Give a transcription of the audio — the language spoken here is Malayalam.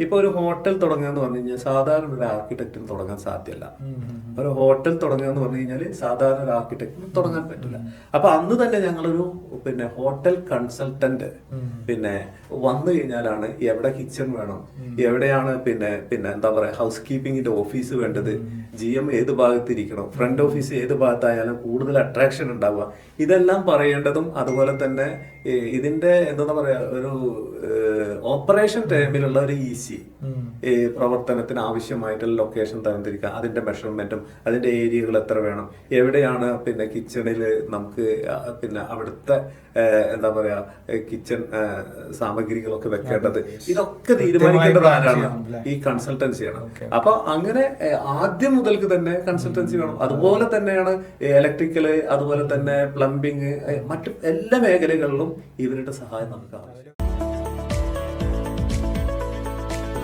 ഇപ്പൊ ഒരു ഹോട്ടൽ തുടങ്ങുക എന്ന് പറഞ്ഞു കഴിഞ്ഞാൽ സാധാരണ ഒരു ആർക്കിടെക്റ്റിന് തുടങ്ങാൻ സാധ്യമല്ല. ഒരു ഹോട്ടൽ തുടങ്ങുക എന്ന് പറഞ്ഞു കഴിഞ്ഞാൽ സാധാരണ ഒരു ആർക്കിടെക്റ്റിന് തുടങ്ങാൻ പറ്റില്ല. അപ്പൊ അന്ന് തന്നെ ഞങ്ങളൊരു ഹോട്ടൽ കൺസൾട്ടന്റ് വന്നു കഴിഞ്ഞാലാണ് എവിടെ കിച്ചൺ വേണം, എവിടെയാണ് എന്താ പറയാ ഹൗസ് കീപ്പിംഗിന്റെ ഓഫീസ് വേണ്ടത്, GM ഏത് ഭാഗത്തിരിക്കണം, ഫ്രണ്ട് ഓഫീസ് ഏത് ഭാഗത്തായാലും കൂടുതൽ അട്രാക്ഷൻ ഉണ്ടാവുക, ഇതെല്ലാം പറയേണ്ടതും അതുപോലെ തന്നെ ഇതിന്റെ എന്താ പറയാ ഒരു ഓപ്പറേഷൻ ടൈമിലുള്ള ഒരു പ്രവർത്തനത്തിന് ആവശ്യമായിട്ടുള്ള ലൊക്കേഷൻ തരംതിരിക്കുക, അതിന്റെ മെഷർമെന്റും അതിന്റെ ഏരിയകൾ എത്ര വേണം, എവിടെയാണ് കിച്ചണിൽ നമുക്ക് അവിടുത്തെ എന്താ പറയാ കിച്ചൺ സാമഗ്രികളൊക്കെ വെക്കേണ്ടത്, ഇതൊക്കെ തീരുമാനിക്കേണ്ടത് ആരാണ്? ഈ കൺസൾട്ടൻസിയാണ്. അപ്പൊ അങ്ങനെ ആദ്യം മുതൽക്ക് തന്നെ കൺസൾട്ടൻസി വേണം. അതുപോലെ തന്നെയാണ് ഇലക്ട്രിക്കല്, അതുപോലെ തന്നെ പ്ലംബിങ്, മറ്റു എല്ലാ മേഖലകളിലും ഇവരുടെ സഹായം നമുക്ക് ആവശ്യം.